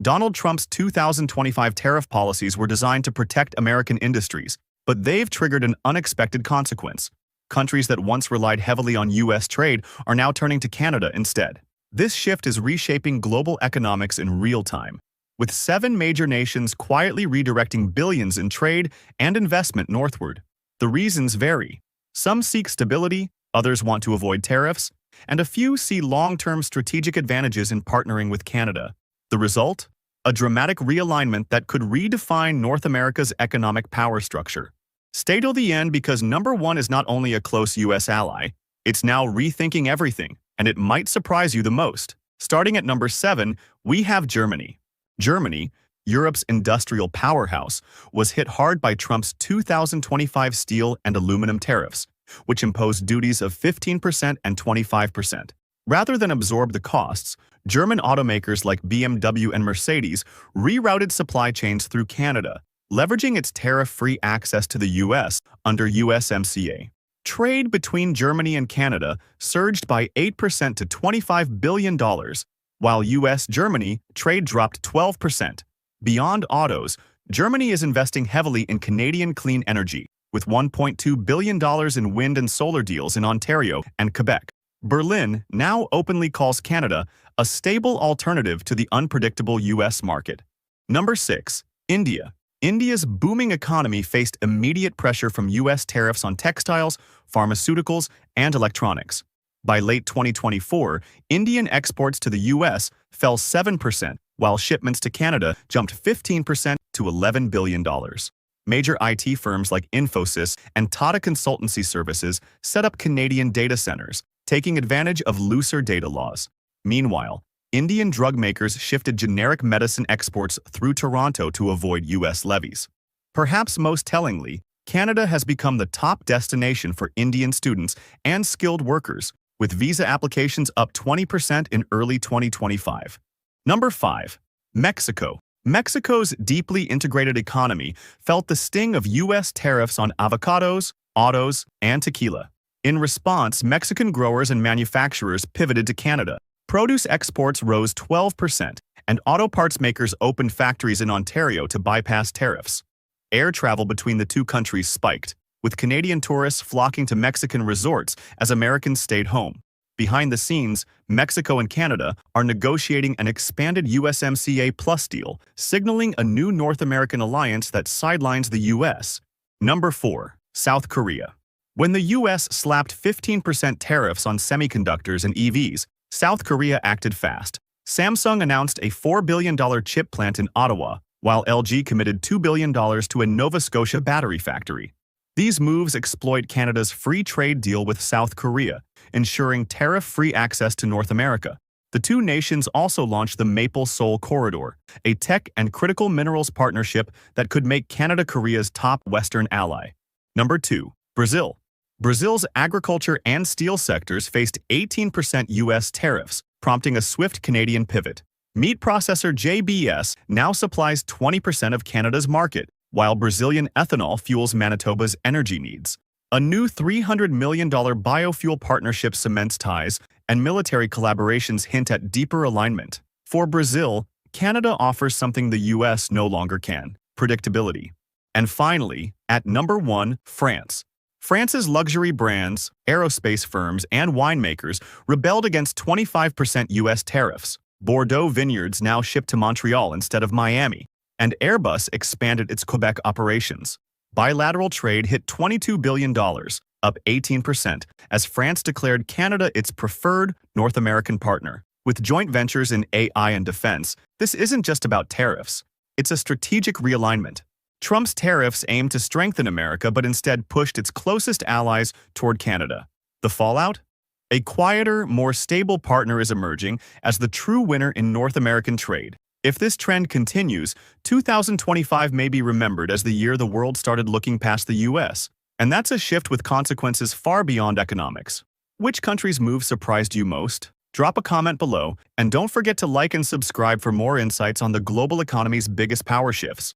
Donald Trump's 2025 tariff policies were designed to protect American industries, but they've triggered an unexpected consequence. Countries that once relied heavily on U.S. trade are now turning to Canada instead. This shift is reshaping global economics in real time, with 7 major nations quietly redirecting billions in trade and investment northward. The reasons vary. Some seek stability, others want to avoid tariffs, and a few see long-term strategic advantages in partnering with Canada. The result? A dramatic realignment that could redefine North America's economic power structure. Stay till the end because number 1 is not only a close U.S. ally, it's now rethinking everything, and it might surprise you the most. Starting at number 7, we have Germany. Germany, Europe's industrial powerhouse, was hit hard by Trump's 2025 steel and aluminum tariffs, which imposed duties of 15% and 25%. Rather than absorb the costs, German automakers like BMW and Mercedes rerouted supply chains through Canada, leveraging its tariff-free access to the U.S. under USMCA. Trade between Germany and Canada surged by 8% to $25 billion, while U.S.-Germany trade dropped 12%. Beyond autos, Germany is investing heavily in Canadian clean energy, with $1.2 billion in wind and solar deals in Ontario and Quebec. Berlin now openly calls Canada a stable alternative to the unpredictable U.S. market. Number 6. India. India's booming economy faced immediate pressure from U.S. tariffs on textiles, pharmaceuticals, and electronics. By late 2024, Indian exports to the U.S. fell 7%, while shipments to Canada jumped 15% to $11 billion. Major IT firms like Infosys and Tata Consultancy Services set up Canadian data centers, taking advantage of looser data laws. Meanwhile, Indian drug makers shifted generic medicine exports through Toronto to avoid U.S. levies. Perhaps most tellingly, Canada has become the top destination for Indian students and skilled workers, with visa applications up 20% in early 2025. Number 5. Mexico. Mexico's deeply integrated economy felt the sting of U.S. tariffs on avocados, autos, and tequila. In response, Mexican growers and manufacturers pivoted to Canada. Produce exports rose 12%, and auto parts makers opened factories in Ontario to bypass tariffs. Air travel between the two countries spiked, with Canadian tourists flocking to Mexican resorts as Americans stayed home. Behind the scenes, Mexico and Canada are negotiating an expanded USMCA Plus deal, signaling a new North American alliance that sidelines the U.S. Number 4. South Korea. When the U.S. slapped 15% tariffs on semiconductors and EVs, South Korea acted fast. Samsung announced a $4 billion chip plant in Ottawa, while LG committed $2 billion to a Nova Scotia battery factory. These moves exploit Canada's free trade deal with South Korea, ensuring tariff-free access to North America. The two nations also launched the Maple Seoul Corridor, a tech and critical minerals partnership that could make Canada Korea's top Western ally. Number 2. Brazil. Brazil's agriculture and steel sectors faced 18% U.S. tariffs, prompting a swift Canadian pivot. Meat processor JBS now supplies 20% of Canada's market, while Brazilian ethanol fuels Manitoba's energy needs. A new $300 million biofuel partnership cements ties, and military collaborations hint at deeper alignment. For Brazil, Canada offers something the U.S. no longer can: predictability. And finally, at number 1, France. France's luxury brands, aerospace firms, and winemakers rebelled against 25% U.S. tariffs. Bordeaux vineyards now ship to Montreal instead of Miami, and Airbus expanded its Quebec operations. Bilateral trade hit $22 billion, up 18%, as France declared Canada its preferred North American partner. With joint ventures in AI and defense, this isn't just about tariffs. It's a strategic realignment. Trump's tariffs aimed to strengthen America but instead pushed its closest allies toward Canada. The fallout? A quieter, more stable partner is emerging as the true winner in North American trade. If this trend continues, 2025 may be remembered as the year the world started looking past the U.S. And that's a shift with consequences far beyond economics. Which country's move surprised you most? Drop a comment below, and don't forget to like and subscribe for more insights on the global economy's biggest power shifts.